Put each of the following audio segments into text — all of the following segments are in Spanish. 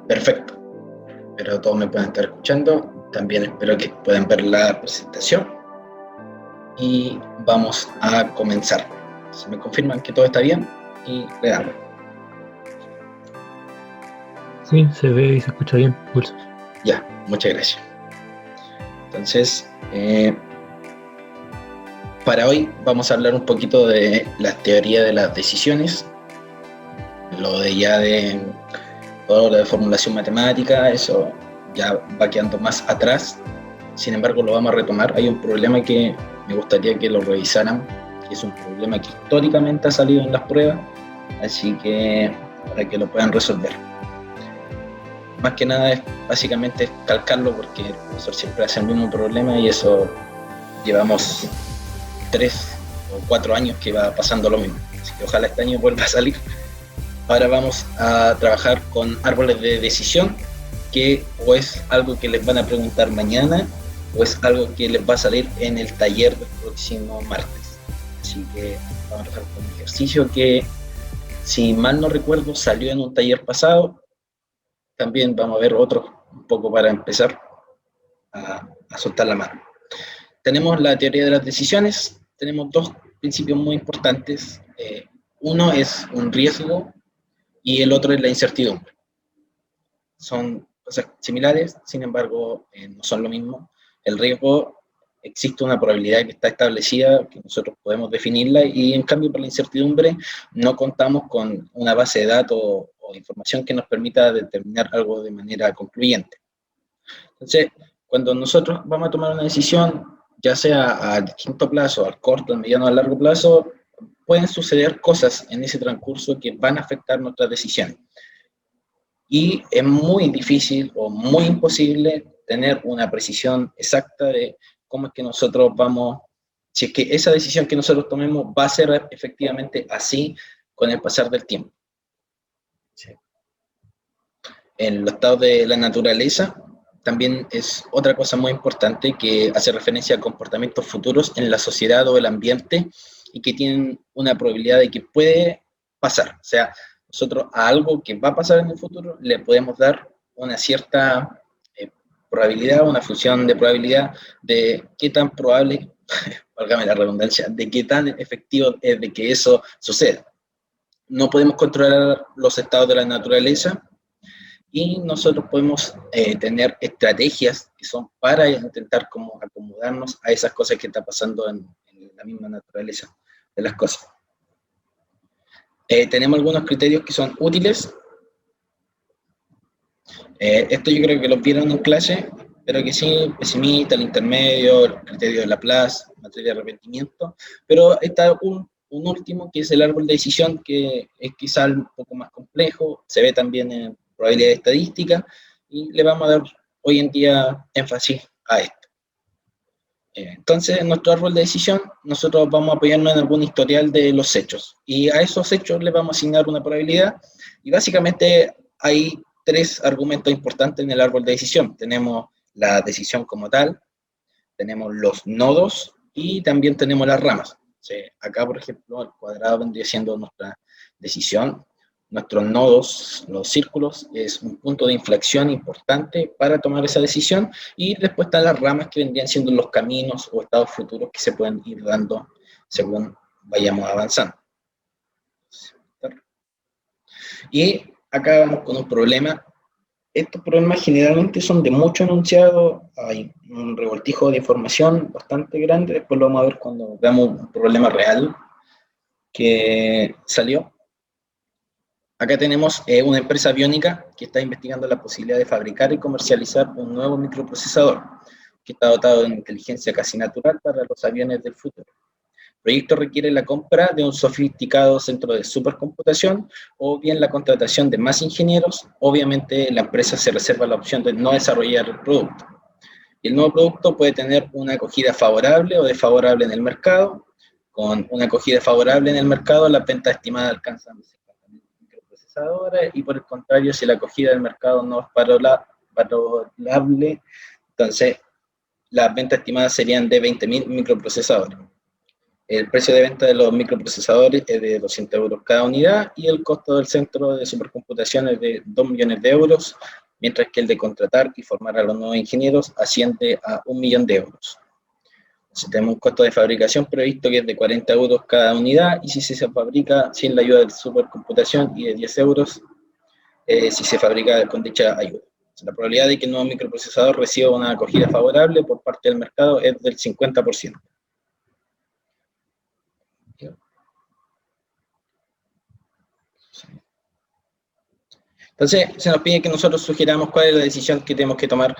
Perfecto. Espero todos me puedan estar escuchando. También espero que puedan ver la presentación. Y vamos a comenzar. Se me confirman que todo está bien y le damos. Sí, se ve y se escucha bien, Wilson. Ya, muchas gracias. Entonces, para hoy vamos a hablar un poquito de la teoría de las decisiones, lo de todo lo de formulación matemática, eso ya va quedando más atrás. Sin embargo, lo vamos a retomar. Hay un problema que me gustaría que lo revisaran, que es un problema que históricamente ha salido en las pruebas, así que para que lo puedan resolver. Más que nada es básicamente calcarlo porque el profesor siempre hace el mismo problema y eso llevamos 3 o 4 años que va pasando lo mismo, así que ojalá este año vuelva a salir. Ahora vamos a trabajar con árboles de decisión, que o es algo que les van a preguntar mañana o es algo que les va a salir en el taller del próximo martes. Así que vamos a trabajar con un ejercicio que, si mal no recuerdo, salió en un taller pasado. También vamos a ver otro un poco para empezar a soltar la mano. Tenemos la teoría de las decisiones. Tenemos dos principios muy importantes. Uno es un riesgo y el otro es la incertidumbre. Son cosas similares, sin embargo, no son lo mismo. El riesgo, existe una probabilidad que está establecida, que nosotros podemos definirla, y en cambio por la incertidumbre no contamos con una base de datos o información que nos permita determinar algo de manera concluyente. Entonces, cuando nosotros vamos a tomar una decisión, ya sea al quinto plazo, al corto, al mediano o al largo plazo, pueden suceder cosas en ese transcurso que van a afectar nuestras decisiones. Y es muy difícil o muy imposible tener una precisión exacta de cómo es que nosotros vamos, si es que esa decisión que nosotros tomemos va a ser efectivamente así con el pasar del tiempo. Sí. En los estados de la naturaleza también es otra cosa muy importante que hace referencia a comportamientos futuros en la sociedad o el ambiente y que tienen una probabilidad de que puede pasar. O sea, nosotros a algo que va a pasar en el futuro le podemos dar una cierta probabilidad, una función de probabilidad de qué tan probable, válgame la redundancia, de qué tan efectivo es de que eso suceda. No podemos controlar los estados de la naturaleza y nosotros podemos tener estrategias que son para intentar como acomodarnos a esas cosas que están pasando en la misma naturaleza de las cosas. Tenemos algunos criterios que son útiles. Esto yo creo que los vieron en clase, pero que sí, pesimista, el intermedio, el criterio de Laplace, materia de arrepentimiento, pero está un último que es el árbol de decisión, que es quizá un poco más complejo, se ve también en probabilidad estadística, y le vamos a dar hoy en día énfasis a esto. Entonces, en nuestro árbol de decisión, nosotros vamos a apoyarnos en algún historial de los hechos, y a esos hechos le vamos a asignar una probabilidad, y básicamente hay 3 argumentos importantes en el árbol de decisión. Tenemos la decisión como tal, tenemos los nodos, y también tenemos las ramas. Sí, acá, por ejemplo, el cuadrado vendría siendo nuestra decisión. Nuestros nodos, los círculos, es un punto de inflexión importante para tomar esa decisión, y después están las ramas que vendrían siendo los caminos o estados futuros que se pueden ir dando según vayamos avanzando. Y acá vamos con un problema. Estos problemas generalmente son de mucho enunciado, hay un revoltijo de información bastante grande, después lo vamos a ver cuando veamos un problema real que salió. Acá tenemos una empresa aviónica que está investigando la posibilidad de fabricar y comercializar un nuevo microprocesador que está dotado de inteligencia casi natural para los aviones del futuro. El proyecto requiere la compra de un sofisticado centro de supercomputación o bien la contratación de más ingenieros. Obviamente la empresa se reserva la opción de no desarrollar el producto. Y el nuevo producto puede tener una acogida favorable o desfavorable en el mercado. Con una acogida favorable en el mercado, las ventas estimadas alcanzan 50.000 microprocesadores, y por el contrario, si la acogida del mercado no es valorable, entonces las ventas estimadas serían de 20.000 microprocesadores. El precio de venta de los microprocesadores es de 200 euros cada unidad y el costo del centro de supercomputación es de 2 millones de euros, mientras que el de contratar y formar a los nuevos ingenieros asciende a 1 millón de euros. Entonces, tenemos un costo de fabricación previsto que es de 40 euros cada unidad y si se fabrica sin la ayuda de supercomputación y de 10 euros si se fabrica con dicha ayuda. La probabilidad de que el nuevo microprocesador reciba una acogida favorable por parte del mercado es del 50%. Entonces, se nos pide que nosotros sugiramos cuál es la decisión que tenemos que tomar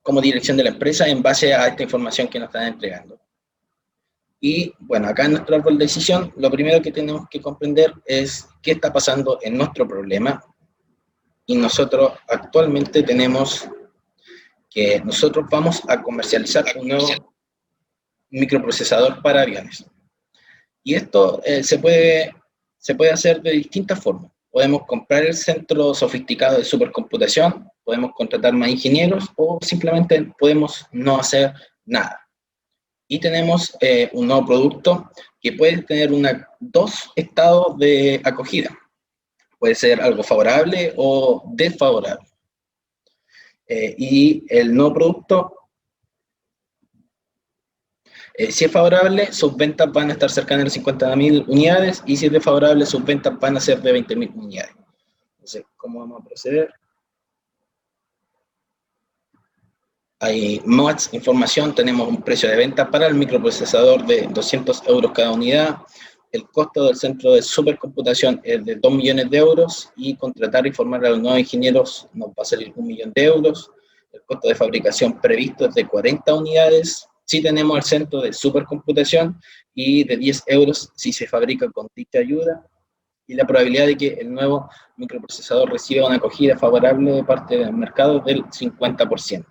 como dirección de la empresa en base a esta información que nos están entregando. Y bueno, acá en nuestro árbol de decisión, lo primero que tenemos que comprender es qué está pasando en nuestro problema. Y nosotros actualmente tenemos que nosotros vamos a comercializar un nuevo microprocesador para aviones. Y esto se puede hacer de distintas formas. Podemos comprar el centro sofisticado de supercomputación, podemos contratar más ingenieros o simplemente podemos no hacer nada. Y tenemos un nuevo producto que puede tener dos estados de acogida. Puede ser algo favorable o desfavorable. Y el nuevo producto, si es favorable, sus ventas van a estar cercanas a las 50.000 unidades, y si es desfavorable, sus ventas van a ser de 20.000 unidades. Entonces, ¿cómo vamos a proceder? Hay más información, tenemos un precio de venta para el microprocesador de 200 euros cada unidad, el costo del centro de supercomputación es de 2 millones de euros, y contratar y formar a los nuevos ingenieros nos va a salir 1 millón de euros, el costo de fabricación previsto es de 40 unidades, si tenemos el centro de supercomputación, y de 10 euros si se fabrica con dicha ayuda, y la probabilidad de que el nuevo microprocesador reciba una acogida favorable de parte del mercado del 50%.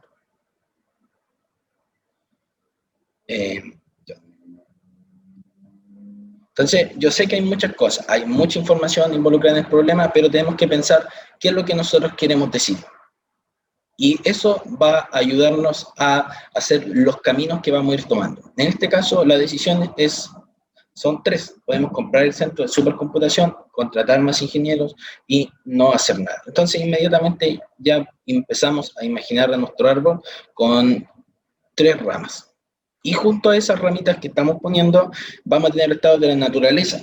Entonces, yo sé que hay muchas cosas, hay mucha información involucrada en el problema, pero tenemos que pensar qué es lo que nosotros queremos decir. Y eso va a ayudarnos a hacer los caminos que vamos a ir tomando. En este caso, la decisión son tres. Podemos comprar el centro de supercomputación, contratar más ingenieros y no hacer nada. Entonces, inmediatamente ya empezamos a imaginar a nuestro árbol con tres ramas. Y junto a esas ramitas que estamos poniendo, vamos a tener estados de la naturaleza.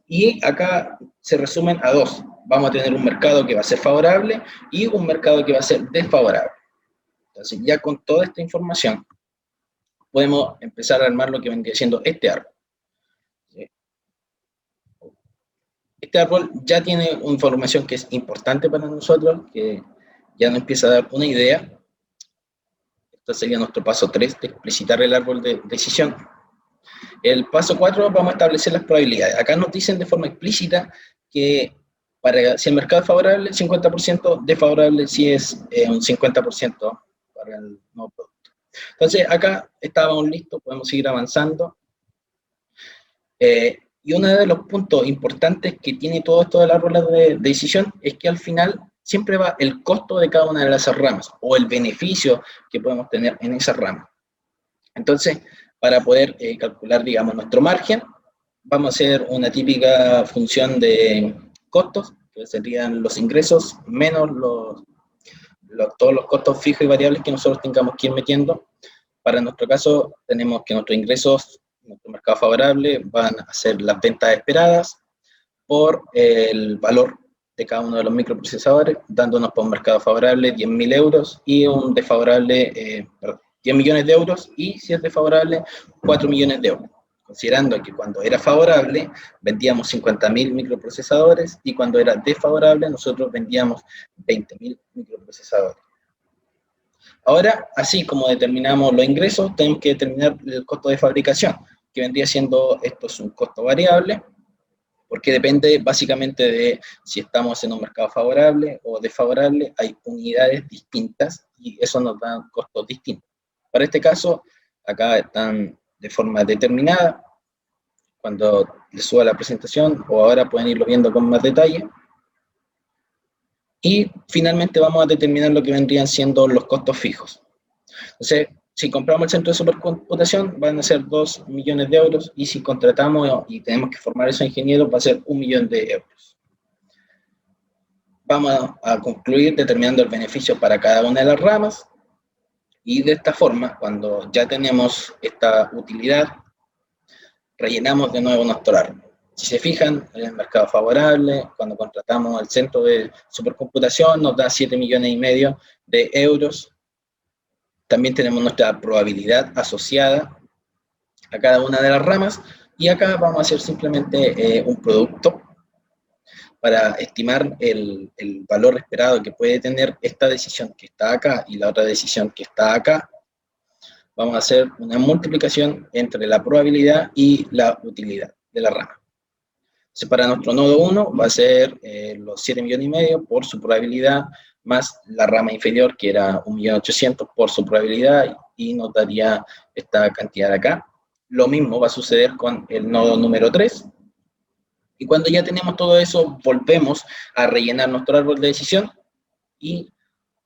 Y acá se resumen a dos. Vamos a tener un mercado que va a ser favorable y un mercado que va a ser desfavorable. Entonces, ya con toda esta información, podemos empezar a armar lo que vendría siendo este árbol. Este árbol ya tiene una información que es importante para nosotros, que ya nos empieza a dar una idea. Este sería nuestro paso 3 de explicitar el árbol de decisión. El paso 4 vamos a establecer las probabilidades. Acá nos dicen de forma explícita que si el mercado es favorable, 50%, desfavorable si es un 50% para el nuevo producto. Entonces acá estábamos listos, podemos seguir avanzando. Y uno de los puntos importantes que tiene todo esto del árbol de decisión es que al final siempre va el costo de cada una de las ramas o el beneficio que podemos tener en esa rama. Entonces, para poder calcular, digamos, nuestro margen, vamos a hacer una típica función de costos, que serían los ingresos menos todos los costos fijos y variables que nosotros tengamos que ir metiendo. Para nuestro caso, tenemos que nuestros ingresos, nuestro mercado favorable, van a ser las ventas esperadas por el valor de cada uno de los microprocesadores, dándonos por un mercado favorable 10.000 euros y un desfavorable, 10 millones de euros, y si es desfavorable, 4 millones de euros. Considerando que cuando era favorable, vendíamos 50.000 microprocesadores, y cuando era desfavorable, nosotros vendíamos 20.000 microprocesadores. Ahora, así como determinamos los ingresos, tenemos que determinar el costo de fabricación, que vendría siendo, esto es un costo variable, porque depende básicamente de si estamos en un mercado favorable o desfavorable, hay unidades distintas, y eso nos da costos distintos. Para este caso, acá están de forma determinada. Cuando les suba la presentación, o ahora pueden irlo viendo con más detalle. Y finalmente vamos a determinar lo que vendrían siendo los costos fijos. Entonces, si compramos el centro de supercomputación van a ser 2 millones de euros, y si contratamos y tenemos que formar a esos ingenieros va a ser 1 millón de euros. Vamos a concluir determinando el beneficio para cada una de las ramas, y de esta forma, cuando ya tenemos esta utilidad, rellenamos de nuevo nuestro árbol. Si se fijan, en el mercado favorable, cuando contratamos el centro de supercomputación, nos da 7 millones y medio de euros. También tenemos nuestra probabilidad asociada a cada una de las ramas, y acá vamos a hacer simplemente un producto para estimar el valor esperado que puede tener esta decisión que está acá y la otra decisión que está acá. Vamos a hacer una multiplicación entre la probabilidad y la utilidad de la rama. Entonces, para nuestro nodo 1 va a ser los 7 millones y medio por su probabilidad, más la rama inferior, que era 1.800.000 por su probabilidad, y nos daría esta cantidad acá. Lo mismo va a suceder con el nodo número 3. Y cuando ya tenemos todo eso, volvemos a rellenar nuestro árbol de decisión, y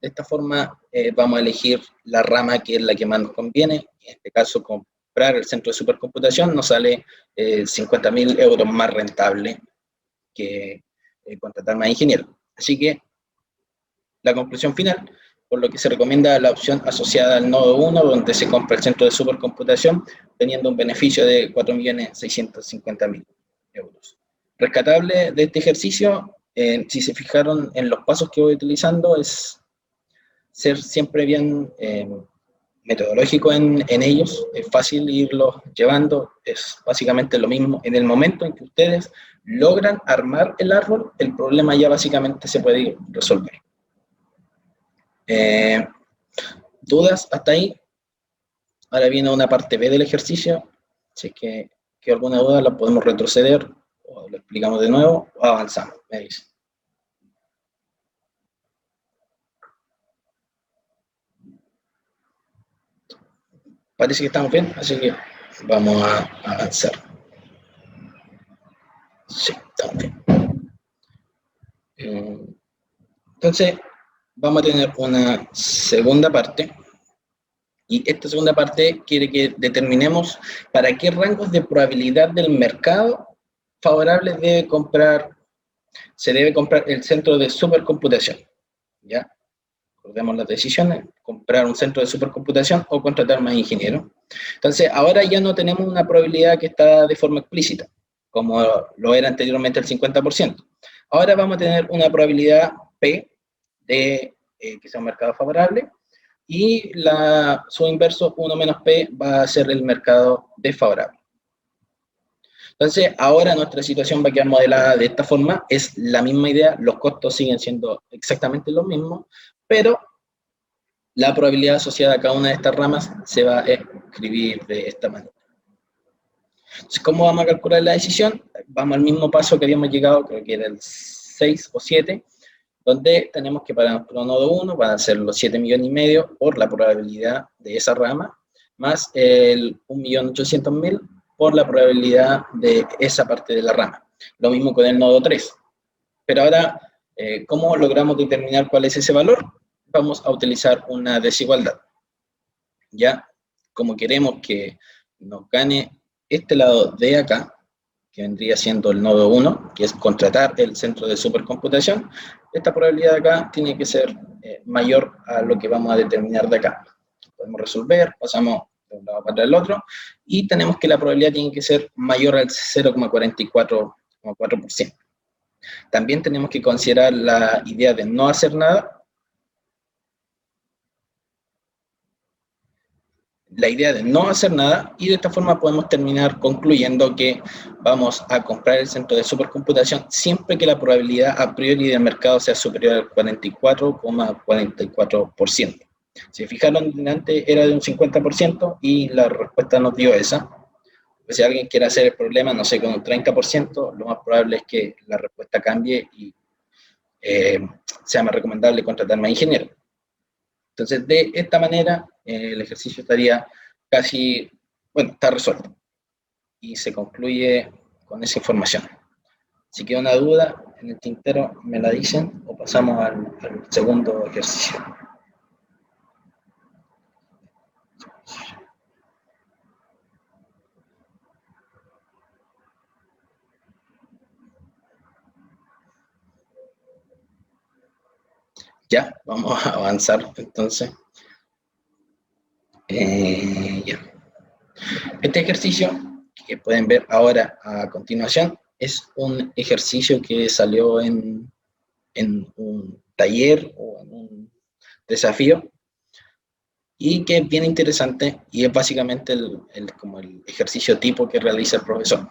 de esta forma vamos a elegir la rama que es la que más nos conviene. En este caso, comprar el centro de supercomputación nos sale 50.000 euros más rentable que contratar más ingenieros. Así que la conclusión final, por lo que se recomienda la opción asociada al nodo 1, donde se compra el centro de supercomputación, teniendo un beneficio de 4.650.000 euros. Rescatable de este ejercicio, si se fijaron en los pasos que voy utilizando, es ser siempre bien metodológico en ellos. Es fácil irlos llevando, es básicamente lo mismo. En el momento en que ustedes logran armar el árbol, el problema ya básicamente se puede resolver. ¿Dudas hasta ahí? Ahora viene una parte B del ejercicio. Si es que queda alguna duda, la podemos retroceder, o lo explicamos de nuevo, o avanzamos, me dice. Parece que estamos bien, así que vamos a avanzar. Sí, estamos bien. Entonces, vamos a tener una segunda parte, y esta segunda parte quiere que determinemos para qué rangos de probabilidad del mercado favorables se debe comprar el centro de supercomputación. ¿Ya? Recordemos las decisiones: comprar un centro de supercomputación o contratar más ingenieros. Entonces, ahora ya no tenemos una probabilidad que está de forma explícita, como lo era anteriormente el 50%. Ahora vamos a tener una probabilidad P de que sea un mercado favorable, y su inverso, 1 menos P, va a ser el mercado desfavorable. Entonces, ahora nuestra situación va a quedar modelada de esta forma. Es la misma idea, los costos siguen siendo exactamente los mismos, pero la probabilidad asociada a cada una de estas ramas se va a escribir de esta manera. Entonces, ¿cómo vamos a calcular la decisión? Vamos al mismo paso que habíamos llegado, creo que era el 6 o 7, donde tenemos que para nuestro nodo 1 van a ser los 7 millones y medio por la probabilidad de esa rama, más el 1.800.000 por la probabilidad de esa parte de la rama. Lo mismo con el nodo 3. Pero ahora, ¿cómo logramos determinar cuál es ese valor? Vamos a utilizar una desigualdad. Ya, como queremos que nos gane este lado de acá, que vendría siendo el nodo 1, que es contratar el centro de supercomputación, esta probabilidad de acá tiene que ser mayor a lo que vamos a determinar de acá. Podemos resolver, pasamos de un lado para el otro, y tenemos que la probabilidad tiene que ser mayor al 0,44%. También tenemos que considerar la idea de no hacer nada. La idea de no hacer nada, y de esta forma podemos terminar concluyendo que vamos a comprar el centro de supercomputación siempre que la probabilidad a priori del mercado sea superior al 44,44%. Si fijaron, antes era de un 50% y la respuesta nos dio esa. Pues si alguien quiere hacer el problema, no sé, con un 30%, lo más probable es que la respuesta cambie y sea más recomendable contratar más ingenieros. Entonces, de esta manera, el ejercicio estaría casi, bueno, está resuelto. Y se concluye con esa información. Si queda una duda en el tintero, me la dicen, o pasamos al segundo ejercicio. Ya, vamos a avanzar entonces. Ya. Este ejercicio que pueden ver ahora a continuación es un ejercicio que salió en un taller o en un desafío y que es bien interesante y es básicamente como el ejercicio tipo que realiza el profesor.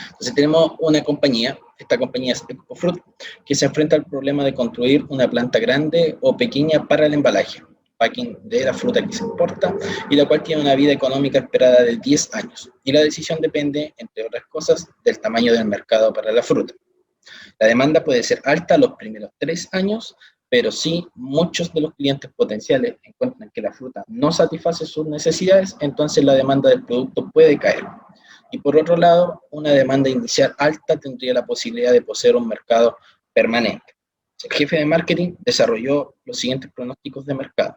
Entonces tenemos una compañía, esta compañía es Ecofruit, que se enfrenta al problema de construir una planta grande o pequeña para el embalaje, packing de la fruta que se importa, y la cual tiene una vida económica esperada de 10 años. Y la decisión depende, entre otras cosas, del tamaño del mercado para la fruta. La demanda puede ser alta los primeros 3 años, pero si muchos de los clientes potenciales encuentran que la fruta no satisface sus necesidades, entonces la demanda del producto puede caer. Y por otro lado, una demanda inicial alta tendría la posibilidad de poseer un mercado permanente. El jefe de marketing desarrolló los siguientes pronósticos de mercado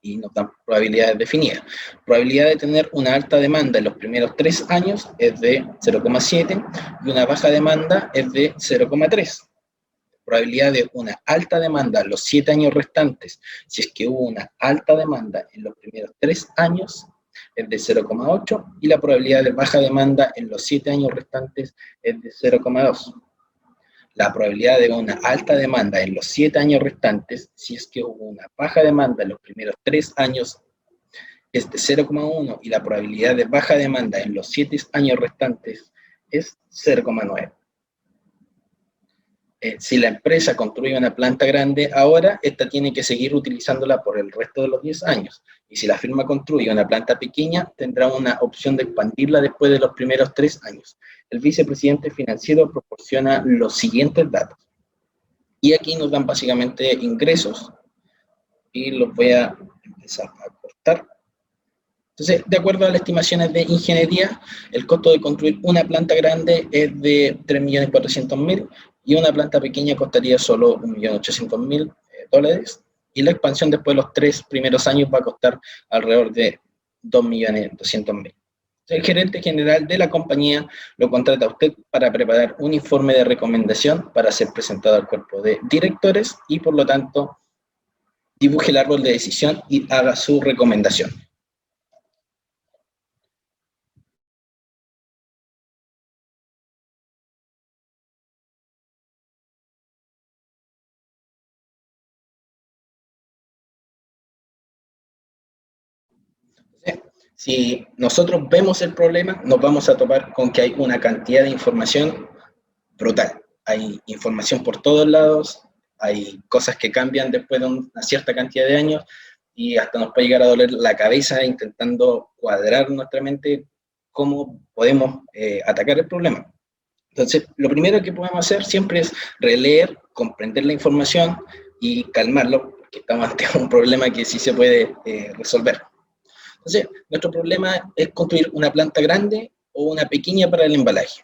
y nos dan probabilidades definidas. Probabilidad de tener una alta demanda en los primeros 3 años es de 0,7 y una baja demanda es de 0,3. Probabilidad de una alta demanda en los 7 años restantes, si es que hubo una alta demanda en los primeros 3 años, es de 0,8 y la probabilidad de baja demanda en los 7 años restantes es de 0,2. La probabilidad de una alta demanda en los 7 años restantes, si es que hubo una baja demanda en los primeros 3 años, es de 0,1 y la probabilidad de baja demanda en los 7 años restantes es 0,9. Si la empresa construye una planta grande ahora, esta tiene que seguir utilizándola por el resto de los 10 años. Y si la firma construye una planta pequeña, tendrá una opción de expandirla después de los primeros 3 años. El vicepresidente financiero proporciona los siguientes datos. Y aquí nos dan básicamente ingresos. Y los voy a empezar a cortar. Entonces, de acuerdo a las estimaciones de ingeniería, el costo de construir una planta grande es de 3.400.000 y una planta pequeña costaría solo 1.800.000 dólares y la expansión después de los 3 primeros años va a costar alrededor de 2.200.000. El gerente general de la compañía lo contrata a usted para preparar un informe de recomendación para ser presentado al cuerpo de directores y por lo tanto dibuje el árbol de decisión y haga su recomendación. Si nosotros vemos el problema, nos vamos a topar con que hay una cantidad de información brutal. Hay información por todos lados, hay cosas que cambian después de una cierta cantidad de años y hasta nos puede llegar a doler la cabeza intentando cuadrar nuestra mente cómo podemos atacar el problema. Entonces, lo primero que podemos hacer siempre es releer, comprender la información y calmarlo, porque estamos ante un problema que sí se puede resolver. Entonces, nuestro problema es construir una planta grande o una pequeña para el embalaje.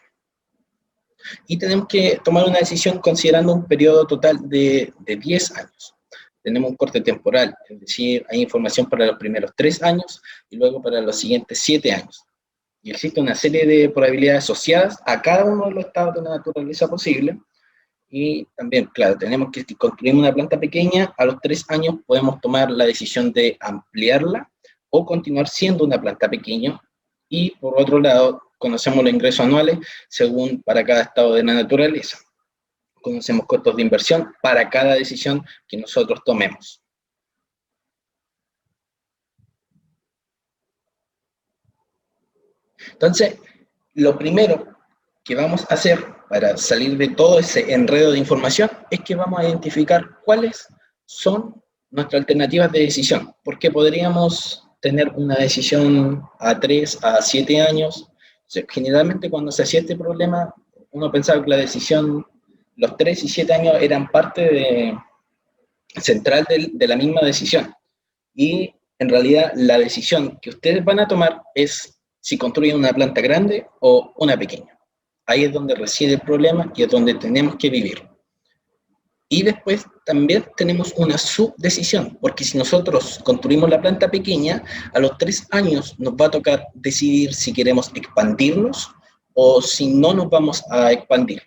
Y tenemos que tomar una decisión considerando un periodo total de 10 años. Tenemos un corte temporal, es decir, hay información para los primeros 3 años y luego para los siguientes 7 años. Y existe una serie de probabilidades asociadas a cada uno de los estados de la naturaleza posible. Y también, claro, tenemos que construir una planta pequeña, a los 3 años podemos tomar la decisión de ampliarla o continuar siendo una planta pequeña, y por otro lado, conocemos los ingresos anuales según para cada estado de la naturaleza. Conocemos costos de inversión para cada decisión que nosotros tomemos. Entonces, lo primero que vamos a hacer para salir de todo ese enredo de información es que vamos a identificar cuáles son nuestras alternativas de decisión, porque podríamos tener una decisión a 3, a 7 años. O sea, generalmente cuando se hacía este problema, uno pensaba que la decisión, los 3 y 7 años eran parte central de la misma decisión. Y en realidad la decisión que ustedes van a tomar es si construyen una planta grande o una pequeña. Ahí es donde reside el problema y es donde tenemos que vivir. Y después también tenemos una subdecisión, porque si nosotros construimos la planta pequeña, a los 3 años nos va a tocar decidir si queremos expandirnos o si no nos vamos a expandir.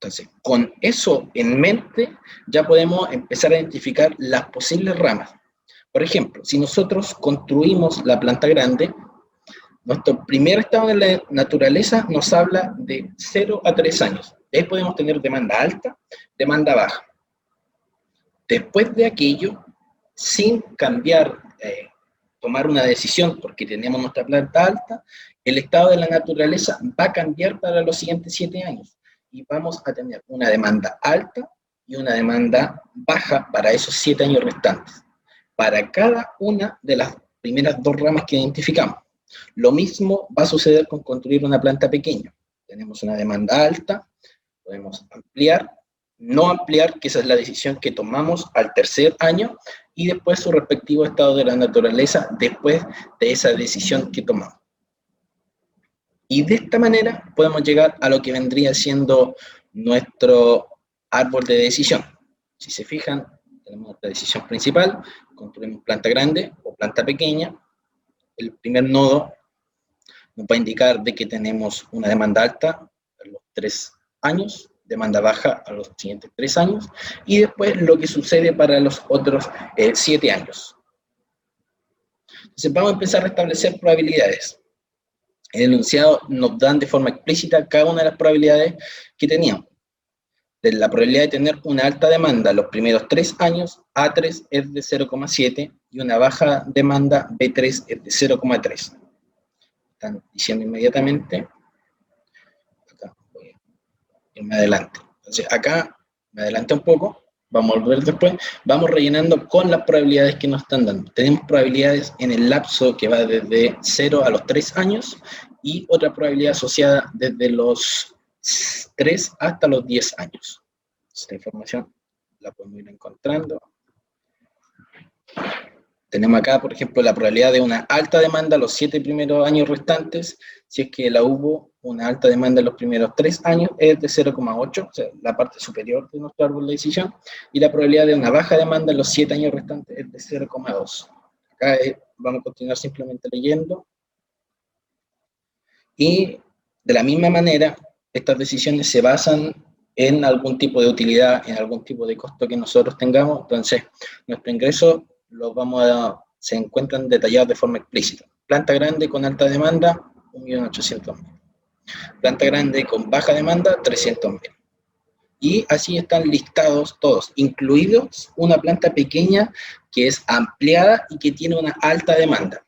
Entonces, con eso en mente, ya podemos empezar a identificar las posibles ramas. Por ejemplo, si nosotros construimos la planta grande, nuestro primer estado en la naturaleza nos habla de 0 a 3 años. Ahí podemos tener demanda alta, demanda baja. Después de aquello, sin cambiar, tomar una decisión porque tenemos nuestra planta alta, el estado de la naturaleza va a cambiar para los siguientes 7 años. Y vamos a tener una demanda alta y una demanda baja para esos 7 años restantes, para cada una de las primeras 2 ramas que identificamos. Lo mismo va a suceder con construir una planta pequeña. Tenemos una demanda alta, podemos ampliar, no ampliar, que esa es la decisión que tomamos al tercer año, y después su respectivo estado de la naturaleza después de esa decisión que tomamos. Y de esta manera podemos llegar a lo que vendría siendo nuestro árbol de decisión. Si se fijan, tenemos la decisión principal, construimos planta grande o planta pequeña. El primer nodo nos va a indicar de que tenemos una demanda alta a los 3 años, demanda baja a los siguientes 3 años, y después lo que sucede para los otros 7 años. Entonces vamos a empezar a establecer probabilidades. En el enunciado nos dan de forma explícita cada una de las probabilidades que teníamos. De la probabilidad de tener una alta demanda los primeros 3 años, A3 es de 0,7 y una baja demanda B3 es de 0,3. Están diciendo inmediatamente. Acá voy a irme adelante. Entonces acá me adelanté un poco, vamos a volver después, vamos rellenando con las probabilidades que nos están dando. Tenemos probabilidades en el lapso que va desde 0 a los 3 años y otra probabilidad asociada desde los 3 hasta los 10 años. Esta información la podemos ir encontrando. Tenemos acá, por ejemplo, la probabilidad de una alta demanda los 7 primeros años restantes. Si es que la hubo una alta demanda en los primeros 3 años, es de 0,8, o sea, la parte superior de nuestro árbol de decisión. Y la probabilidad de una baja demanda en los 7 años restantes es de 0,2. Acá vamos a continuar simplemente leyendo. Y de la misma manera, estas decisiones se basan en algún tipo de utilidad, en algún tipo de costo que nosotros tengamos. Entonces, nuestro ingreso se encuentran detallados de forma explícita. Planta grande con alta demanda, 1.800.000. Planta grande con baja demanda, 300.000. Y así están listados todos, incluidos una planta pequeña que es ampliada y que tiene una alta demanda.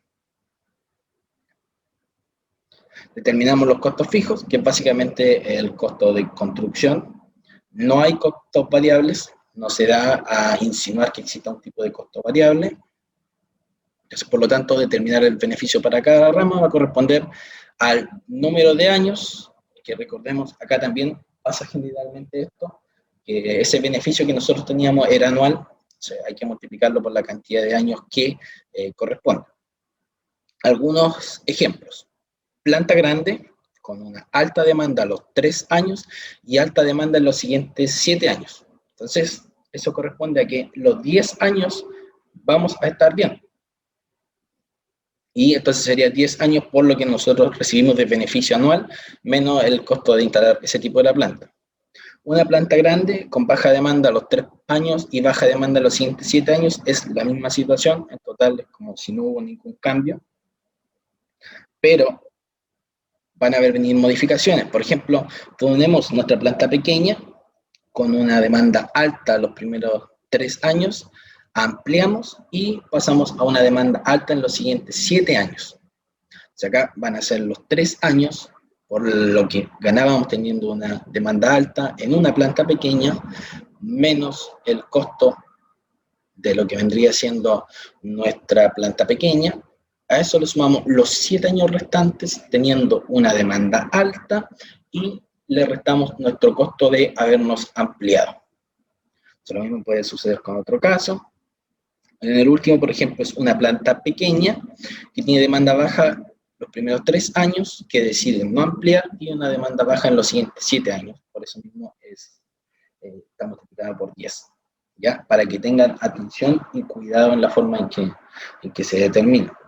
Determinamos los costos fijos, que es básicamente el costo de construcción. No hay costos variables, no se da a insinuar que exista un tipo de costo variable. Entonces, por lo tanto, determinar el beneficio para cada rama va a corresponder al número de años, que recordemos, acá también pasa generalmente esto, que ese beneficio que nosotros teníamos era anual, o sea, hay que multiplicarlo por la cantidad de años que corresponde. Algunos ejemplos. Planta grande, con una alta demanda a los 3 años y alta demanda en los siguientes 7 años. Entonces, eso corresponde a que los 10 años vamos a estar bien. Y entonces sería 10 años por lo que nosotros recibimos de beneficio anual, menos el costo de instalar ese tipo de la planta. Una planta grande con baja demanda a los 3 años y baja demanda a los siguientes 7 años es la misma situación, en total es como si no hubo ningún cambio, pero van a venir modificaciones. Por ejemplo, tenemos nuestra planta pequeña con una demanda alta los primeros 3 años, ampliamos y pasamos a una demanda alta en los siguientes 7 años. O sea, acá van a ser los 3 años, por lo que ganábamos teniendo una demanda alta en una planta pequeña, menos el costo de lo que vendría siendo nuestra planta pequeña. A eso le sumamos los 7 años restantes teniendo una demanda alta y le restamos nuestro costo de habernos ampliado. Eso lo mismo puede suceder con otro caso. En el último, por ejemplo, es una planta pequeña que tiene demanda baja los primeros 3 años, que deciden no ampliar, y una demanda baja en los siguientes 7 años. Por eso mismo está multiplicada por 10. ¿Ya? Para que tengan atención y cuidado en la forma en que se determina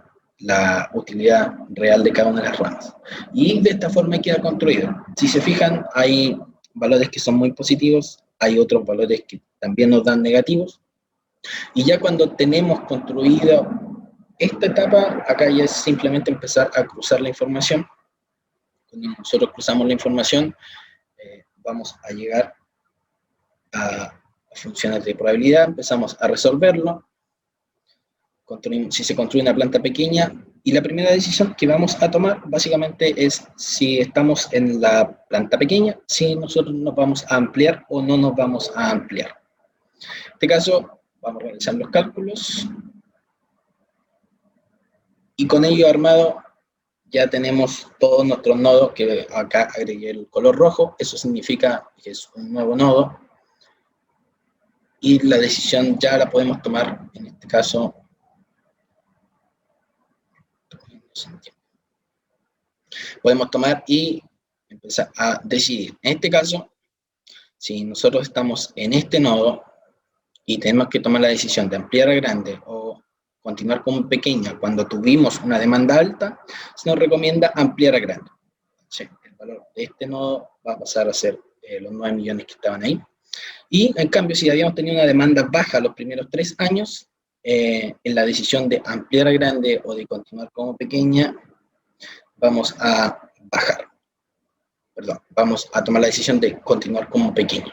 la utilidad real de cada una de las ramas. Y de esta forma queda construido. Si se fijan, hay valores que son muy positivos, hay otros valores que también nos dan negativos, y ya cuando tenemos construido esta etapa, acá ya es simplemente empezar a cruzar la información. Cuando nosotros cruzamos la información, vamos a llegar a funciones de probabilidad, empezamos a resolverlo, si se construye una planta pequeña, y la primera decisión que vamos a tomar básicamente es si estamos en la planta pequeña, si nosotros nos vamos a ampliar o no nos vamos a ampliar. En este caso, vamos a realizar los cálculos, y con ello armado ya tenemos todos nuestros nodos, que acá agregué el color rojo, eso significa que es un nuevo nodo, y la decisión ya la podemos tomar, en este caso, podemos tomar y empezar a decidir. En este caso, si nosotros estamos en este nodo y tenemos que tomar la decisión de ampliar a grande o continuar con pequeña cuando tuvimos una demanda alta, se nos recomienda ampliar a grande. Sí, el valor de este nodo va a pasar a ser los 9 millones que estaban ahí. Y en cambio, si habíamos tenido una demanda baja los primeros 3 años, en la decisión de ampliar a grande o de continuar como pequeña, vamos a bajar. Perdón, vamos a tomar la decisión de continuar como pequeño.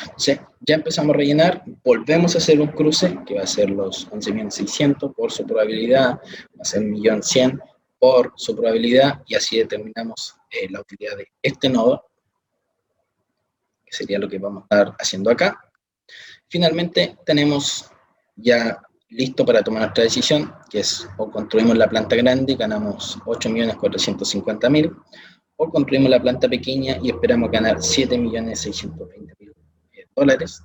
Entonces, ya empezamos a rellenar, volvemos a hacer un cruce, que va a ser los 11.600 por su probabilidad, va a ser 1.100.000 por su probabilidad, y así determinamos la utilidad de este nodo, que sería lo que vamos a estar haciendo acá. Finalmente, tenemos ya listo para tomar nuestra decisión, que es o construimos la planta grande y ganamos 8.450.000, o construimos la planta pequeña y esperamos ganar 7.620.000 dólares.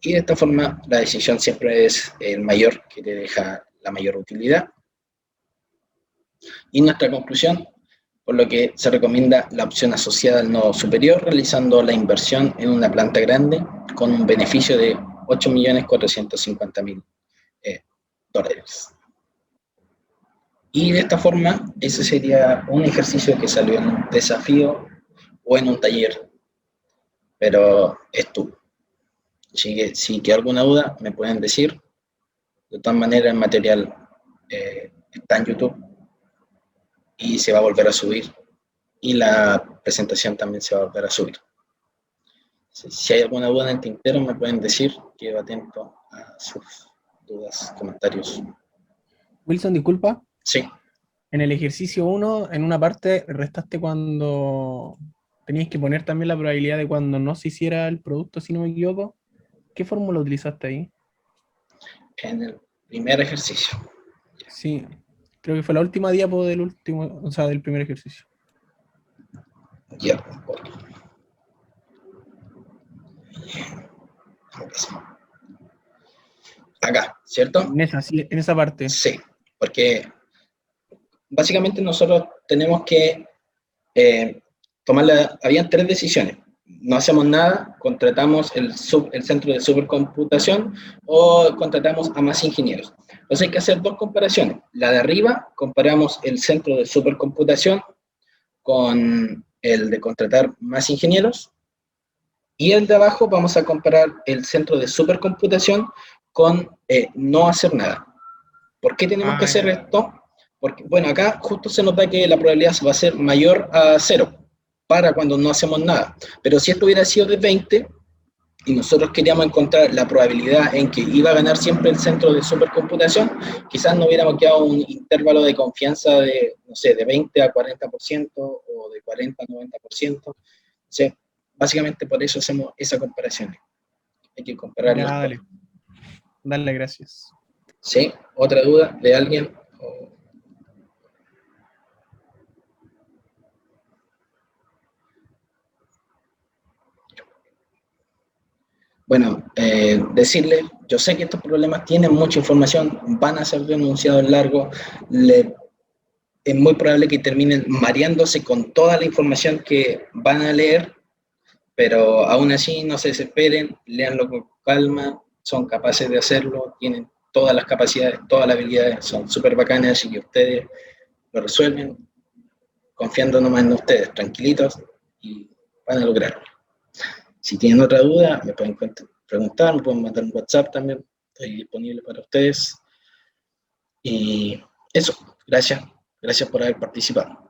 Y de esta forma la decisión siempre es el mayor que te deja la mayor utilidad. Y nuestra conclusión, por lo que se recomienda la opción asociada al nodo superior, realizando la inversión en una planta grande con un beneficio de 8.450.000 dólares. Y de esta forma, ese sería un ejercicio que salió en un desafío o en un taller, pero es tú. Así que si queda alguna duda, me pueden decir. De todas maneras, el material está en YouTube y se va a volver a subir. Y la presentación también se va a volver a subir. Si hay alguna duda en el tintero, me pueden decir. Quedo atento a sus dudas, comentarios. Wilson, disculpa. Sí. En el ejercicio 1, en una parte, restaste cuando tenías que poner también la probabilidad de cuando no se hiciera el producto, si no me equivoco. ¿Qué fórmula utilizaste ahí? En el primer ejercicio. Sí, creo que fue la última diapo del primer ejercicio. Ya. Acá, ¿cierto? En esa parte. Sí, porque básicamente nosotros tenemos que habían 3 decisiones. No hacemos nada, contratamos el centro de supercomputación o contratamos a más ingenieros. Entonces hay que hacer 2 comparaciones. La de arriba, comparamos el centro de supercomputación con el de contratar más ingenieros, y el de abajo vamos a comparar el centro de supercomputación con no hacer nada. ¿Por qué tenemos que hacer esto? Porque, bueno, acá justo se nota que la probabilidad va a ser mayor a 0 para cuando no hacemos nada. Pero si esto hubiera sido de 20 y nosotros queríamos encontrar la probabilidad en que iba a ganar siempre el centro de supercomputación, quizás no hubiéramos quedado un intervalo de confianza de, no sé, de 20 a 40% o de 40 a 90%. ¿Sí? Básicamente por eso hacemos esa comparación. Hay que comparar las cosas. Dale, gracias. ¿Sí? ¿Otra duda de alguien? Bueno, decirle, yo sé que estos problemas tienen mucha información, van a ser denunciados largo, es muy probable que terminen mareándose con toda la información que van a leer, pero aún así no se desesperen, léanlo con calma, son capaces de hacerlo, tienen todas las capacidades, todas las habilidades, son súper bacanas, así que ustedes lo resuelven, confiando nomás en ustedes, tranquilitos, y van a lograrlo. Si tienen otra duda, me pueden preguntar, me pueden mandar un WhatsApp también, estoy disponible para ustedes. Y eso, gracias por haber participado.